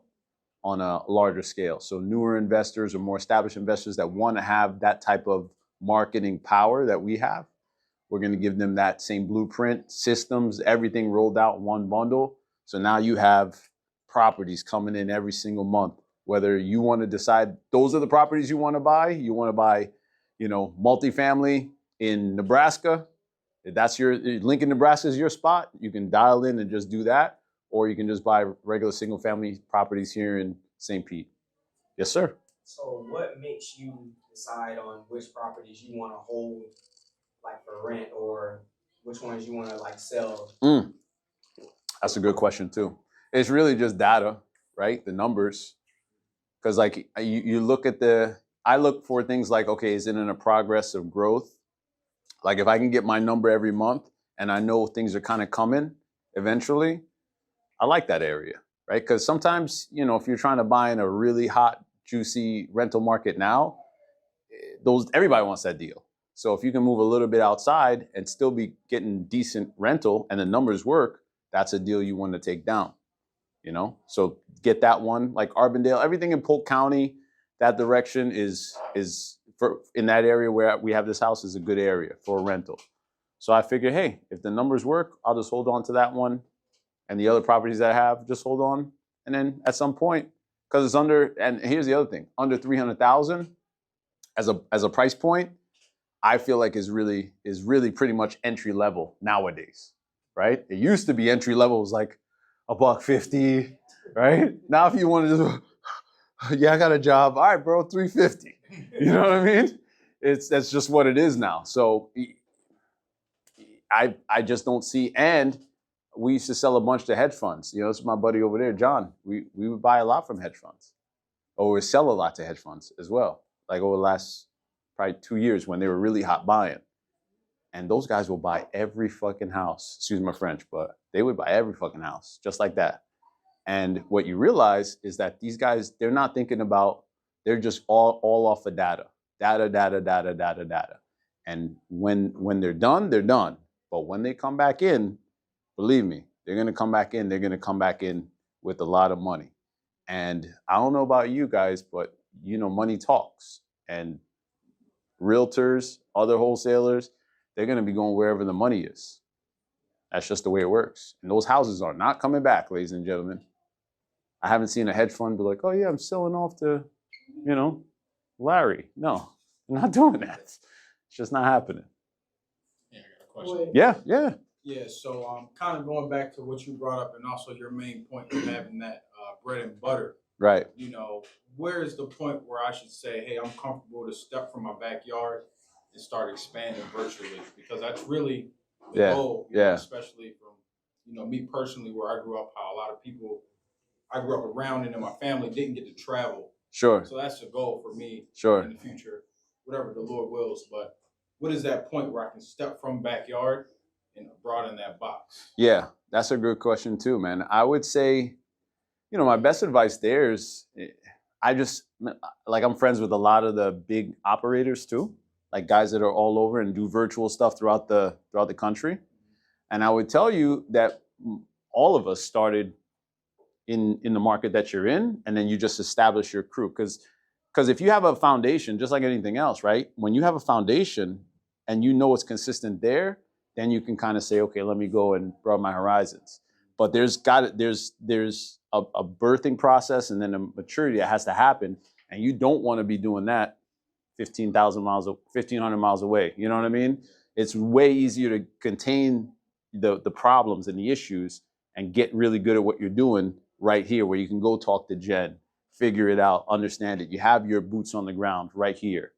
on a larger scale. So newer investors or more established investors that want to have that type of marketing power that we have, we're going to give them that same blueprint, systems, everything rolled out in one bundle. So now you have properties coming in every single month. Whether you want to decide those are the properties you want to buy, you know, multifamily in Nebraska. If that's your Lincoln, Nebraska is your spot, you can dial in and just do that. Or you can just buy regular single family properties here in St. Pete. Yes, sir. So what makes you decide on which properties you want to hold, like for rent, or which ones you want to like sell? That's a good question too. It's really just data, right? The numbers. Because like you look at I look for things like, okay, is it in a progress of growth? Like if I can get my number every month and I know things are kind of coming eventually, I like that area, right? Because sometimes, you know, if you're trying to buy in a really hot, juicy rental market now, everybody wants that deal. So if you can move a little bit outside and still be getting decent rental and the numbers work, that's a deal you want to take down. you know? So get that one, like Arbondale, everything in Polk County, that direction is for in that area where we have this house is a good area for a rental. So I figured, hey, if the numbers work, I'll just hold on to that one, and the other properties that I have, just hold on. And then at some point, because it's under, and here's the other thing, under 300,000 as a price point, I feel like is really pretty much entry level nowadays, right? It used to be entry level was like $150, right? Now if you want to just, yeah, I got a job, all right, bro, 350. You know what I mean? That's just what it is now. So I just don't see. And we used to sell a bunch to hedge funds. You know, this is my buddy over there, John. We would buy a lot from hedge funds, or we sell a lot to hedge funds as well. Like over the last probably 2 years when they were really hot buying, and those guys will buy every fucking house. Excuse my French, but they would buy every fucking house just like that. And what you realize is that these guys, they're not thinking about. They're just all off of data. And when they're done, they're done. But when they come back in, believe me, they're going to come back in. They're going to come back in with a lot of money. And I don't know about you guys, but you know, money talks. And realtors, other wholesalers, they're going to be going wherever the money is. That's just the way it works. And those houses are not coming back, ladies and gentlemen. I haven't seen a hedge fund be like, oh yeah, I'm selling off to, you know, Larry. No, I'm not doing that. It's just not happening. Yeah, I got a question. Yeah. Yeah, so kind of going back to what you brought up and also your main point of having that bread and butter. Right. You know, where is the point where I should say, hey, I'm comfortable to step from my backyard and start expanding virtually? Because that's really the goal, you know, especially from, you know, me personally, where I grew up, how a lot of people I grew up around and in my family didn't get to travel. Sure. So that's the goal for me in the future, whatever the Lord wills. But what is that point where I can step from backyard and broaden that box? Yeah, that's a good question too, man. I would say, you know, my best advice there is I just, like, I'm friends with a lot of the big operators too, like guys that are all over and do virtual stuff throughout the country. And I would tell you that all of us started in the market that you're in, and then you just establish your crew. Because if you have a foundation, just like anything else, right? When you have a foundation and you know it's consistent there, then you can kind of say, okay, let me go and broaden my horizons. But there's a birthing process and then a maturity that has to happen, and you don't want to be doing that 1,500 miles away. You know what I mean? It's way easier to contain the problems and the issues and get really good at what you're doing right here, where you can go talk to Jen, figure it out, understand it. You have your boots on the ground right here.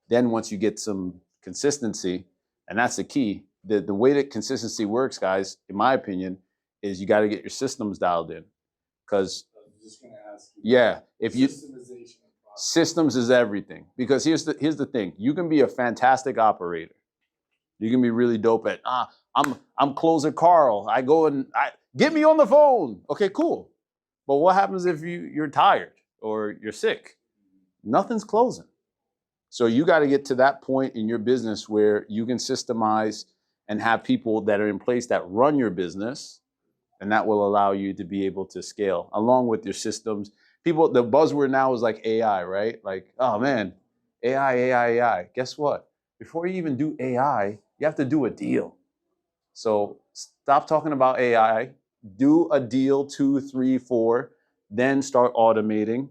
Then once you get some consistency, and that's the key, the way that consistency works, guys, in my opinion, is you got to get your systems dialed in. Because, if you systems is everything. Because here's the thing: you can be a fantastic operator. You can be really dope at I'm closer Carl. I go and get me on the phone. Okay, cool. But what happens if you're tired or you're sick? Nothing's closing. So you got to get to that point in your business where you can systemize and have people that are in place that run your business, and that will allow you to be able to scale along with your systems. People, the buzzword now is like AI, right? Like, oh man, AI. Guess what? Before you even do AI, you have to do a deal. So stop talking about AI, do a deal 2, 3, 4, then start automating,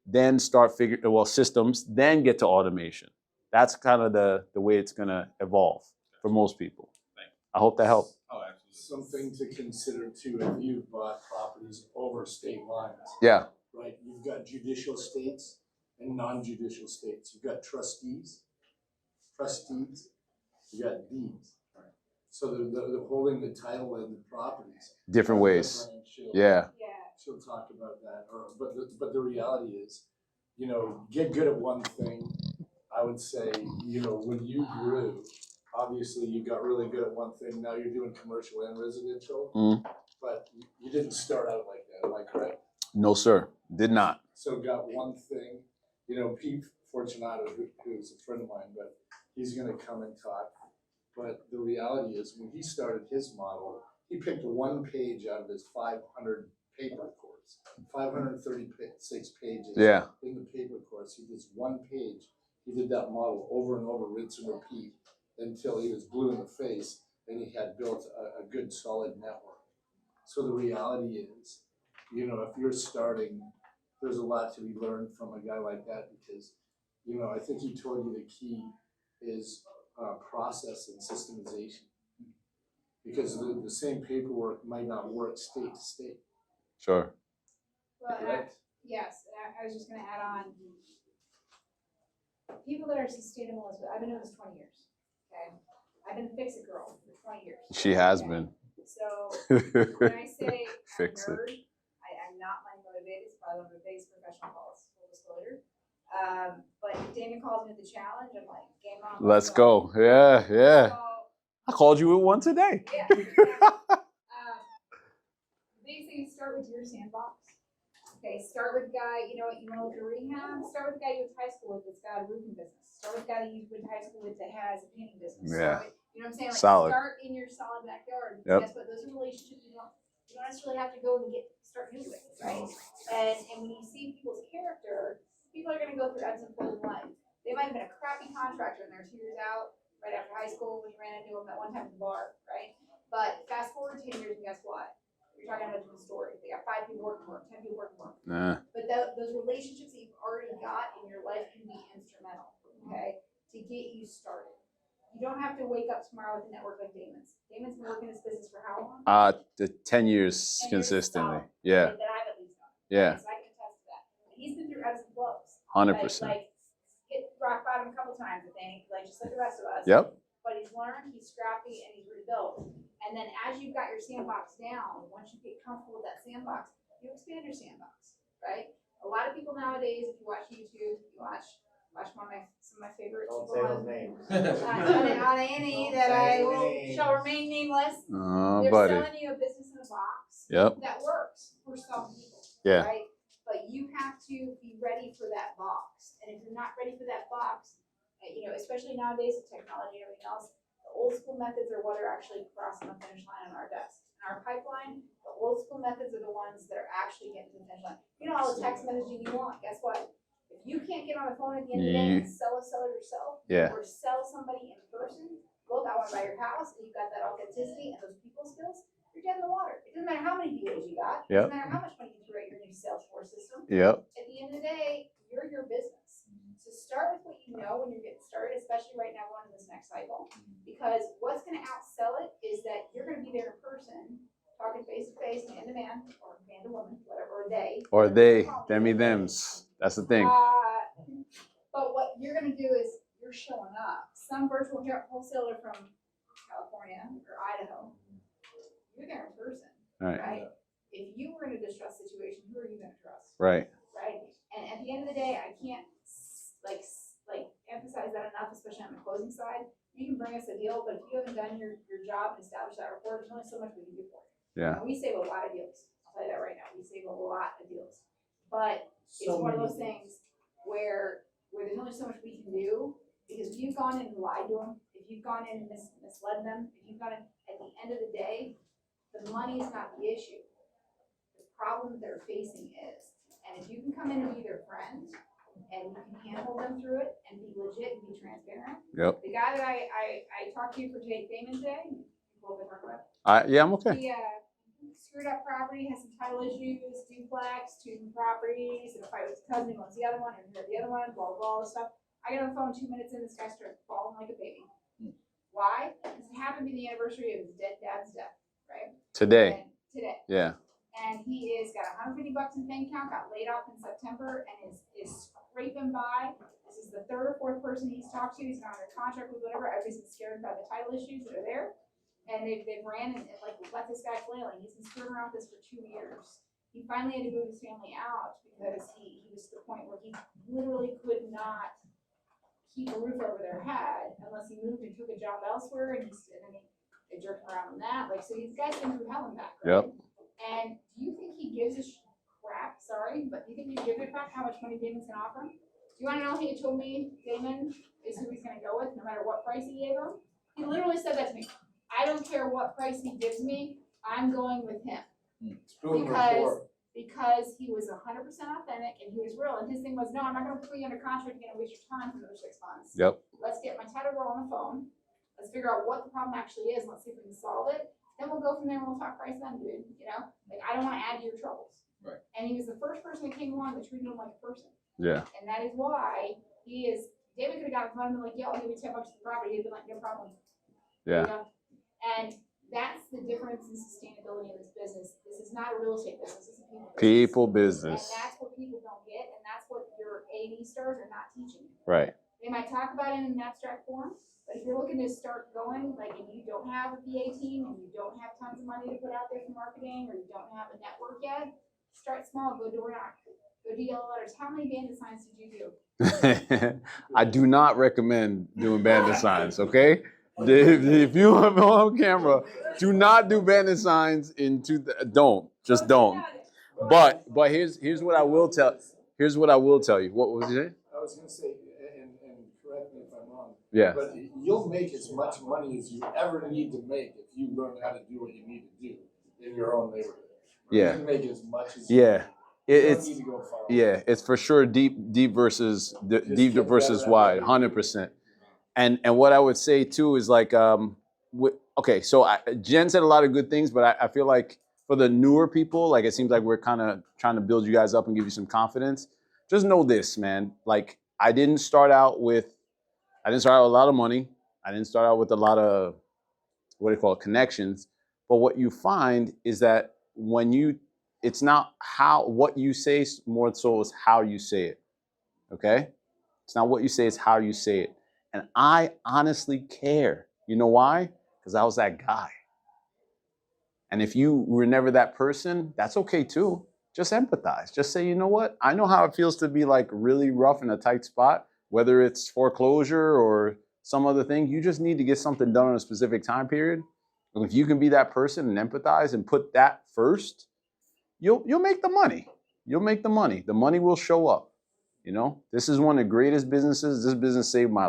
then start figuring, systems, then get to automation. That's kind of the way it's going to evolve for most people. I hope that helped. Oh, absolutely. Something to consider too, if you've bought properties over state lines. Yeah. Right, you've got judicial states and non-judicial states. You've got trustees, you got deeds. Right. So they're holding the title and the properties. Different ways. She'll talk about that. But the reality is, you know, get good at one thing. I would say, you know, when you grew, obviously you got really good at one thing. Now you're doing commercial and residential, but you didn't start out like that. Am I correct? No, sir. Did not. So got one thing. You know, Pete Fortunato, who's a friend of mine, but he's going to come and talk. But the reality is, when he started his model, he picked one page out of his 500 paper course. papers, 536 pages. Yeah. In the paper course, he did one page. He did that model over and over, rinse and repeat, until he was blue in the face, and he had built a good, solid network. So the reality is, you know, if you're starting, there's a lot to be learned from a guy like that because, you know, I think he told you the key is process and systemization. Because the same paperwork might not work state to state. Sure. Well, Correct? yes, I was just gonna add on, people that are sustainable, I've been doing this 20 years, okay? I've been a fix-it girl for 20 years. She has okay? been. So when I say I'm a Fix it. nerd, I'm not money motivated. It's probably one of the biggest professional calls, full disclosure. But Damon calls me the challenge. I'm like, game on. Let's go. Yeah, yeah. So, I called you with one today. yeah. Exactly. Basically, start with your sandbox. Okay, start with the guy, you know what, you want to look at rehab? Start with the guy you went to high school with that's got a roofing business. Start with the guy that you went to high school with that has a painting business. Yeah. You know what I'm saying? Like, Solid. start in your solid backyard. Yep. Guess what? Those are relationships you don't necessarily have to go and start new with, right? And when you see people's character, people are going to go through ebbs and flows in life. They might have been a crappy contractor and they're 2 years out right after high school when you ran into them that one time at the bar, right? But fast forward 10 years and guess what? You're talking about a different story. They got 5 people working for them, 10 people working for them. Nah. But those relationships that you've already got in your life can be instrumental, okay, to get you started. You don't have to wake up tomorrow with a network like Damon's. Damon's been working this business for how long? The 10 years 10 years consistently. solid, Yeah. That I've at least done. Yeah. So I can attest to that. And he's been through ebbs and flows. 100%. Like hit rock bottom a couple times, I think, like just like the rest of us. Yep. But he's learned, he's scrappy, and he's rebuilt. And then as you've got your sandbox down, once you get comfortable with that sandbox, you expand your sandbox, right? A lot of people nowadays, if you watch YouTube, you watch some of my favorite Don't people say on, those names. on any Don't that say I will names. shall remain nameless. Oh, They're buddy. selling you a business in a box Yep. that works for some people, Yeah. right? But you have to be ready for that box. And if you're not ready for that box, you know, especially nowadays with technology and everything else, the old school methods are what are actually crossing the finish line on our desk. In our pipeline, the old school methods are the ones that are actually getting to the finish line. You know, all the text messaging you want, guess what? If you can't get on the phone at the end of the day and sell a seller yourself, Yeah. or sell somebody in person, look, I want to buy your house, and you've got that authenticity and those people skills, you're dead in the water. It doesn't matter how many deals you got. It Yep. doesn't matter how much money you threw at your new Salesforce system. Yep. At the end of the day, you're your business. So start with what you know when you're getting started, especially right now going into this next cycle. Because what's going to outsell it is that you're going to be there in person, talking face to face, man to man, or man to woman, whatever, or they. Or they, them, thems. That's the thing. But what you're going to do is you're showing up. Some virtual wholesaler from California or Idaho, you're there in person, right? If you were in a distrust situation, who are you going to trust? Right. Right. And at the end of the day, I can't like emphasize that enough, especially on the closing side. You can bring us a deal, but if you haven't done your job and established that rapport, there's only so much we can do for you. Yeah. And we save a lot of deals. I'll tell you that right now. We save a lot of deals. But it's one of those things where there's only so much we can do, because if you've gone in and lied to them, if you've gone in and misled them, if you've gone in, at the end of the day, the money is not the issue. The problem they're facing is, and if you can come in and be their friend, and you can handle them through it and be legit and be transparent. Yep. The guy that I talked to for Damon today, Yeah, I'm okay. he screwed up property, has some title issues, duplex, 2 different properties, and a fight with his cousin, he wants the other one, and the other one, blah, blah, blah, all this stuff. I got on the phone 2 minutes in, this guy started bawling like a baby. Why? Because it happened to be the anniversary of his dead dad's death, right? Today. Today. Yeah. And he is got $150 in bank account, got laid off in September, and is scraping by. This is the 3rd or 4th person he's talked to. He's not under contract with whatever. Everybody's been scared by the title issues that are there. And they've ran and like let this guy flailing. He's been screwing around with this for 2 years. He finally had to move his family out because he was to the point where he literally could not keep a roof over their head unless he moved and took a job elsewhere, and they jerked around on that. Like, so these guys been through hell and back, right? Yep. And do you think he gives a crap? Sorry, but do you think he gives a crap how much money Damon's gonna offer him? Do you want to know? He told me Damon is who he's gonna go with, no matter what price he gave him. He literally said that to me. I don't care what price he gives me. I'm going with him. It's proven Because rapport. because he was 100% authentic and he was real. And his thing was, no, I'm not going to put you under contract again and waste your time for another 6 months. Yep. Let's get my title girl on the phone. Let's figure out what the problem actually is. And let's see if we can solve it. Then we'll go from there and we'll talk price then, dude. You know, like I don't want to add to your troubles. Right. And he was the first person that came along that treated him like a person. Yeah. And that is why he is. David could have gotten him like, yo, I'll give you $10 for the property. He'd been like, no problem. Yeah. You know? And that's the difference in sustainability in this business. This is not a real estate business. It's a people business. People business. And that's what people don't get, and that's what your A&E stars are not teaching you. Right. They might talk about it in an abstract form, but if you're looking to start going, like if you don't have a PA team and you don't have tons of money to put out there for marketing, or you don't have a network yet, start small, go door knock, go do yellow letters. How many bandit signs did you do? I do not recommend doing bandit signs, okay? If you have on camera, do not do bandit signs don't. Just don't. But here's what I will tell. Here's what I will tell you. What was it? I was gonna say, and correct me if I'm wrong. Yeah. But you'll make as much money as you ever need to make if you learn how to do what you need to do in your own neighborhood. Yeah. You can make as much as Yeah. you don't need to go far. Yeah, it's for sure deep versus get versus better wide, at it. 100%. And what I would say too is like, okay, so Jen said a lot of good things, but I feel like for the newer people, like it seems like we're kind of trying to build you guys up and give you some confidence. Just know this, man. Like I didn't start out with a lot of money. I didn't start out with a lot of what do you call it, connections. But what you find is that it's not what you say, more so is how you say it. Okay? It's not what you say, it's how you say it. And I honestly care. You know why? Because I was that guy. And if you were never that person, that's okay too. Just empathize. Just say, you know what? I know how it feels to be like really rough in a tight spot, whether it's foreclosure or some other thing. You just need to get something done in a specific time period. And if you can be that person and empathize and put that first, you'll make the money. You'll make the money. The money will show up. You know, this is one of the greatest businesses. This business saved my,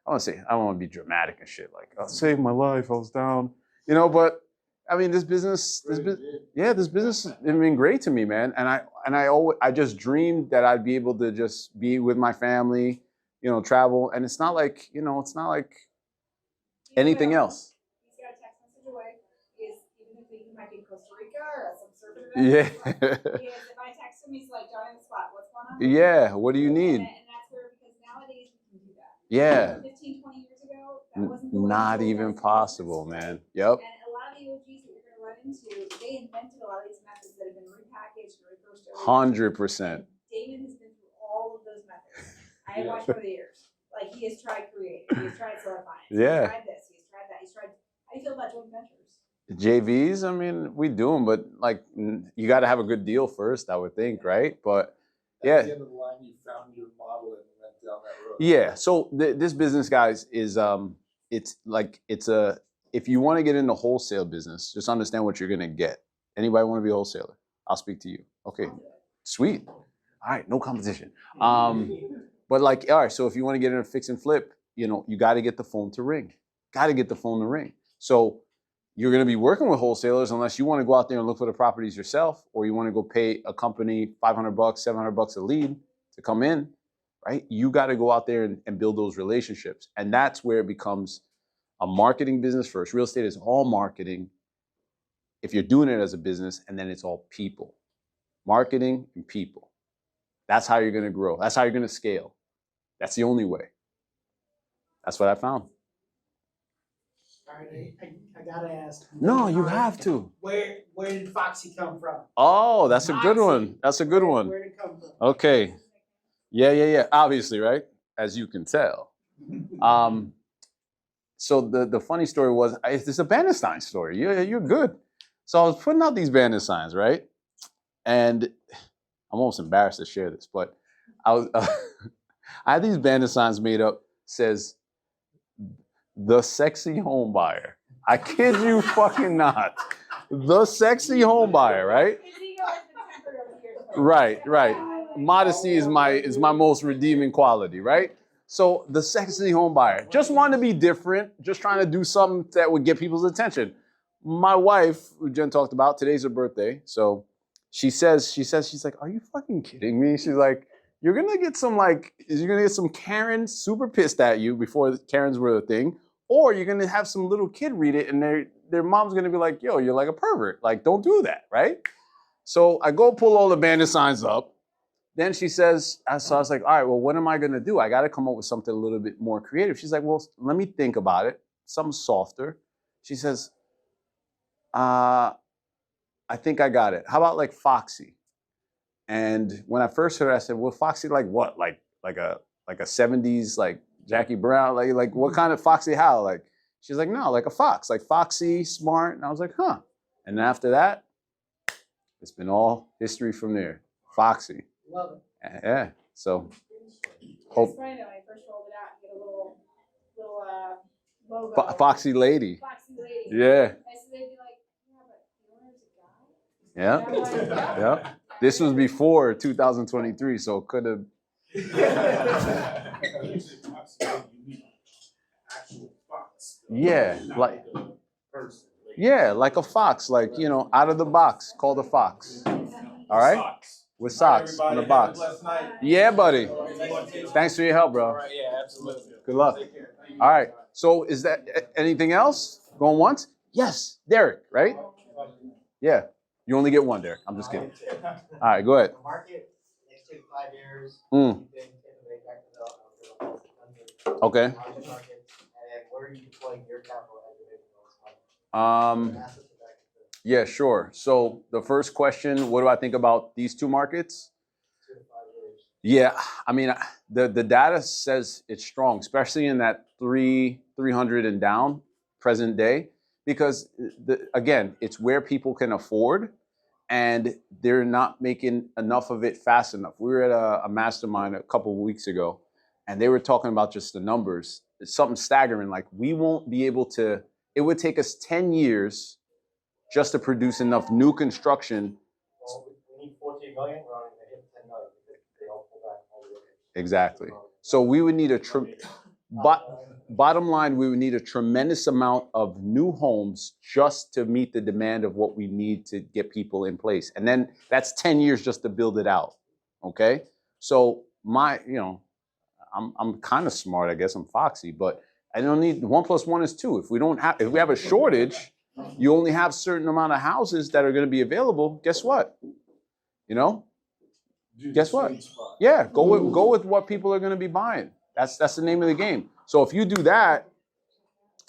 I don't want to be dramatic and shit. Like, I saved my life. I was down, you know, but I mean, this business has been great to me, man. And I just dreamed that I'd be able to just be with my family, you know, travel. And it's not like, you know, anything else. He's got a text message away. Even if he might be in Costa Rica or some sort of Yeah. if I text him, he's like, John in the spot, what's going on? Yeah, what do you need? And that's where, because nowadays we can do that. Yeah. 15, 20 years ago, that wasn't the way Not it was. even possible, man. Yep. And a lot of the OGs that you're going to run into, they invented a lot of these methods that have been repackaged and reversed over. 100%. David has been through all of those methods. I have watched over the years. Like, he has tried creative, he has tried solidifying, Yeah. he's tried this, he's tried that, he's tried. How do you feel about joint ventures? JVs, I mean, we do them, but like, you got to have a good deal first, I would think, right? But At yeah. the end of the line, you found your model and went down that road. Yeah. So this business, guys, is if you want to get into wholesale business, just understand what you're gonna get. Anybody want to be a wholesaler? I'll speak to you. Okay. Sweet. All right. No competition. But like, all right. So if you want to get in a fix and flip, you know, you got to get the phone to ring. Got to get the phone to ring. So you're going to be working with wholesalers unless you want to go out there and look for the properties yourself, or you want to go pay a company $500, $700 a lead to come in, right? You got to go out there and build those relationships. And that's where it becomes a marketing business first. Real estate is all marketing if you're doing it as a business, and then it's all people. Marketing and people. That's how you're going to grow. That's how you're going to scale. That's the only way. That's what I found. All right, I gotta ask. No, you have to. Where did Foxy come from? Oh, that's a good one. That's a good one. Where did it come from? Okay. Yeah. Obviously, right? As you can tell. So the funny story was, it's a Bandenstein story. You're good. So I was putting out these Bandit signs, right? And I'm almost embarrassed to share this, but I had these Bandit signs made up, says, the sexy home buyer. I kid you fucking not. The sexy home buyer, right? His ego has been tempered over the years. Right. Modesty is my most redeeming quality, right? So the sexy home buyer, just wanted to be different, just trying to do something that would get people's attention. My wife, who Jen talked about, today's her birthday, so she's like, are you fucking kidding me? She's like, you're gonna get some Karens super pissed at you before Karens were a thing, or you're gonna have some little kid read it and their mom's gonna be like, yo, you're like a pervert. Like, don't do that, right? So I go pull all the bandit signs up. Then she says, so I was like, all right, well, what am I gonna do? I gotta come up with something a little bit more creative. She's like, well, let me think about it. Something softer. She says, I think I got it. How about like Foxy? And when I first heard it, I said, well, Foxy like what? Like a 70s like Jackie Brown? Like what kind of Foxy how? Like she's like, no, like a fox, like Foxy, smart. And I was like, huh. And after that, it's been all history from there. Foxy. Love it. Yeah. So It's hope funny though, when I first rolled it out, you get a little logo. Foxy lady. Foxy lady. Yeah. And so they'd be like, yeah, but the owner's a guy. Yeah. And I'm like, Yeah. This was before 2023, so it could have. Yeah, like like a fox, like out of the box, called a fox. All right, with socks on the box. Yeah, buddy. Thanks for your help, bro. Yeah, absolutely. Good luck. All right. So, is that anything else? Going once? Yes, Derek. Right? Yeah. You only get one, Derek. I'm just kidding. All right, go ahead. The market next 2 to 5 years. Mm. You've been typically back development for the Okay. housing market, and where are you deploying your capital as you're making those money? Assets are back into Yeah, sure. So the first question, what do I think about these two markets? 2 to 5 years. Yeah, I mean, the data says it's strong, especially in that 300 and down present day, because again, it's where people can afford, and they're not making enough of it fast enough. We were at a mastermind a couple of weeks ago, and they were talking about just the numbers. It's something staggering. Like we won't be able to. It would take us 10 years just to produce enough new construction. Well, we need 14 million. We're only going to hit 10 million because they all pull back all the way. Exactly. So we would need bottom line, we would need a tremendous amount of new homes just to meet the demand of what we need to get people in place. And then that's 10 years just to build it out. Okay? So I'm kind of smart, I guess. I'm foxy, but I don't need 1 + 1 is 2. If we have a shortage, you only have a certain amount of houses that are going to be available. Guess what? Guess what? Yeah, go with what people are going to be buying. That's the name of the game. So if you do that,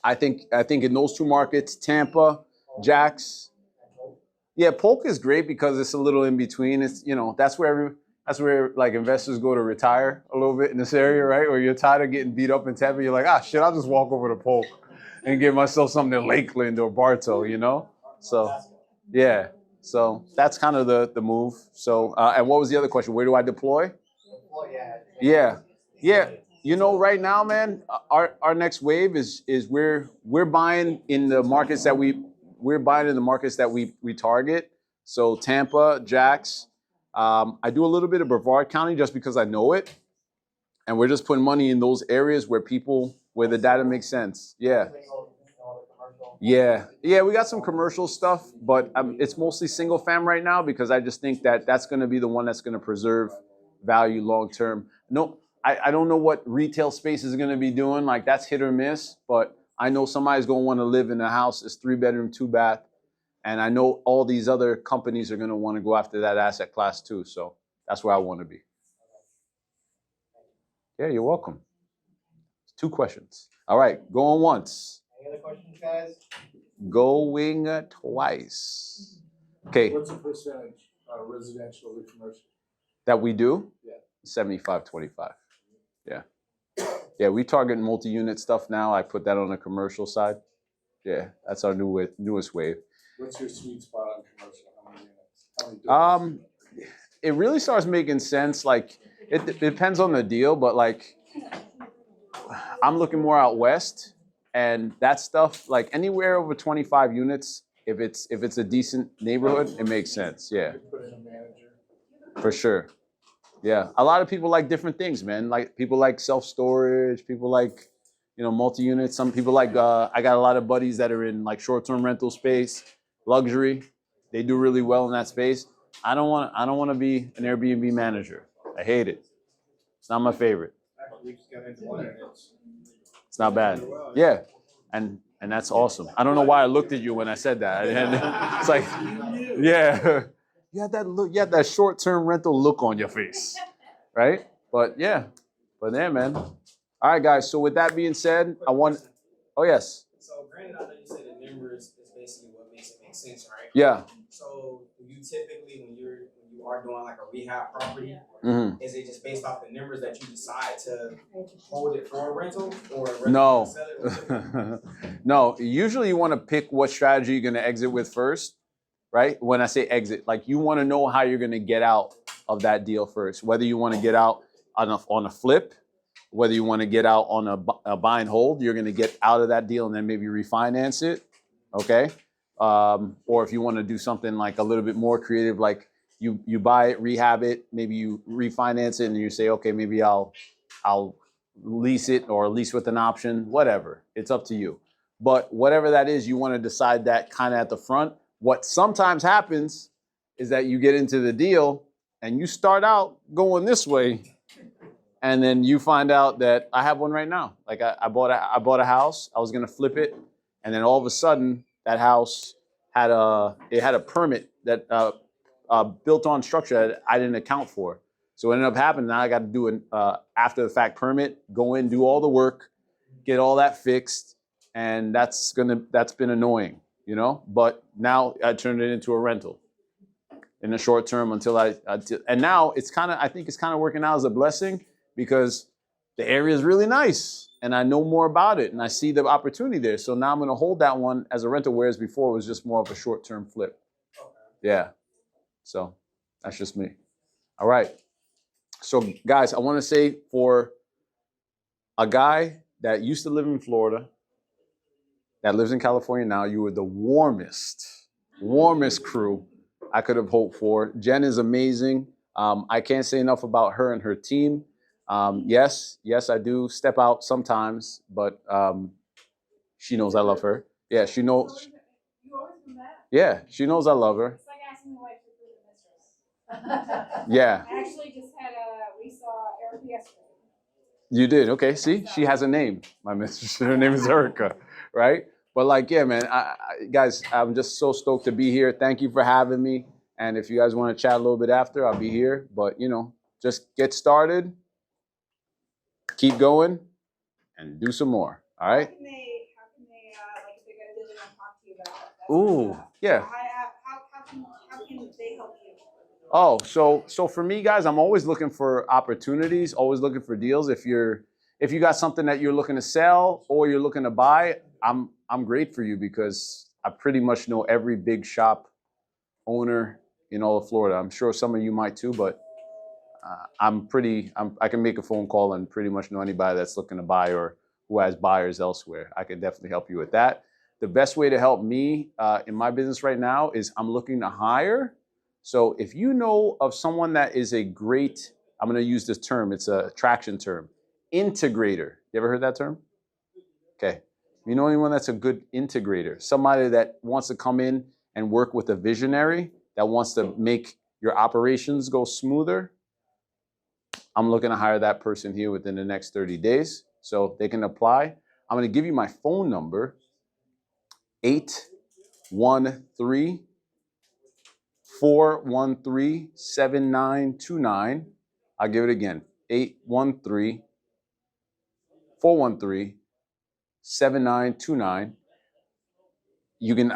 I think in those two markets, Tampa, Jax, yeah, Polk is great because it's a little in between. It's that's where like investors go to retire a little bit in this area, right? Or you're tired of getting beat up in Tampa, you're like, shit, I'll just walk over to Polk and get myself something in Lakeland or Bartow, So yeah, so that's kind of the move. So and what was the other question? Where do I deploy? Yeah. Right now, man, our next wave is we're buying in the markets that we target. So Tampa, Jax. I do a little bit of Brevard County just because I know it, and we're just putting money in those areas where the data makes sense. Yeah. Yeah. We got some commercial stuff, but it's mostly single fam right now because I just think that's going to be the one that's going to preserve value long term. No. I don't know what retail space is going to be doing. Like that's hit or miss, but I know somebody's going to want to live in a house that's 3-bedroom, 2-bath. And I know all these other companies are going to want to go after that asset class too. So that's where I want to be. Yeah, you're welcome. 2 questions. All right, going once. Any other questions, guys? Going twice. Okay. What's the percentage residential to commercial? That we do? Yeah. 75-25. Yeah. Yeah, we target multi-unit stuff now. I put that on the commercial side. Yeah, that's our newest wave. What's your sweet spot on commercial? How many units? It really starts making sense. Like it depends on the deal, but like I'm looking more out west, and that stuff like anywhere over 25 units. If it's a decent neighborhood, it makes sense. Yeah. Put in a manager. For sure. Yeah, a lot of people like different things, man. Like people like self-storage, people like, multi-units. Some people like, I got a lot of buddies that are in like short-term rental space, luxury. They do really well in that space. I don't want to be an Airbnb manager. I hate it. It's not my favorite. We just got into one and It's not bad. Yeah, and that's awesome. I don't know why I looked at you when I said that. And it's like, yeah, you had that look. You had that short-term rental look on your face, right? But yeah, man. All right, guys. So with that being said, I want. Oh yes. So granted, I know you said the numbers is basically what makes it make sense, right? Yeah. So you typically when you are doing like a rehab property, is it just based off the numbers that you decide to hold it for a rental or a rental No. to sell it? No. Usually you want to pick what strategy you're going to exit with first, right? When I say exit, like you want to know how you're going to get out of that deal first. Whether you want to get out on a flip, whether you want to get out on a buy and hold, you're going to get out of that deal and then maybe refinance it, okay? Or if you want to do something like a little bit more creative, like you buy it, rehab it, maybe you refinance it, and you say, okay, maybe I'll lease it or lease with an option, whatever. It's up to you. But whatever that is, you want to decide that kind of at the front. What sometimes happens is that you get into the deal and you start out going this way, and then you find out that I have one right now. Like I bought a house, I was gonna flip it, and then all of a sudden that house had a permit that built-on structure that I didn't account for. So what ended up happening, now I got to do an after-the-fact permit, go in, do all the work, get all that fixed, and that's been annoying, you know. But now I turned it into a rental in the short term until and now I think it's kind of working out as a blessing because the area is really nice and I know more about it and I see the opportunity there. So now I'm going to hold that one as a rental, whereas before it was just more of a short-term flip. Yeah. So that's just me. All right. So guys, I want to say for a guy that used to live in Florida, that lives in California now, you were the warmest crew I could have hoped for. Jen is amazing. I can't say enough about her and her team. Yes, I do step out sometimes, but she knows I love her. Yeah, she knows. You always do that? Yeah, she knows I love her. It's like asking the wife to be the mistress. Yeah. I actually just we saw Erica yesterday. You did? Okay, see? She has a name, my mistress. Her name is Erica, right? But like, yeah, man, guys, I'm just so stoked to be here. Thank you for having me. And if you guys want to chat a little bit after, I'll be here. But, you know, just get started, keep going, and do some more, all right? How can they like if they're gonna really want to talk to you about that Ooh, stuff? yeah. How can they help you? Oh, so for me, guys, I'm always looking for opportunities, always looking for deals. If you got something that you're looking to sell or you're looking to buy, I'm great for you because I pretty much know every big shop owner in all of Florida. I'm sure some of you might too, but I can make a phone call and pretty much know anybody that's looking to buy or who has buyers elsewhere. I can definitely help you with that. The best way to help me in my business right now is I'm looking to hire. So if you know of someone that is a great, I'm going to use this term, it's a traction term, integrator. You ever heard that term? Okay. You know anyone that's a good integrator, somebody that wants to come in and work with a visionary that wants to make your operations go smoother? I'm looking to hire that person here within the next 30 days. So they can apply. I'm going to give you my phone number, 813-413-7929. I'll give it again, 813-413-7929. You can,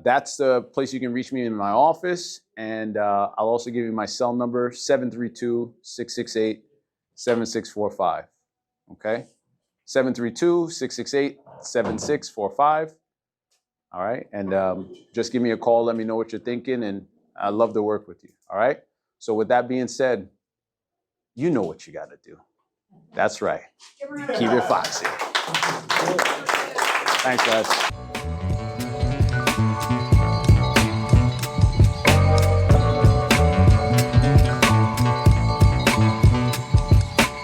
that's the place you can reach me in my office. And I'll also give you my cell number, 732-668-7645. Okay? 732-668-7645. All right? And just give me a call. Let me know what you're thinking. And I'd love to work with you. All right? So with that being said, you know what you got to do. That's right. Keep it foxy. Thanks, guys.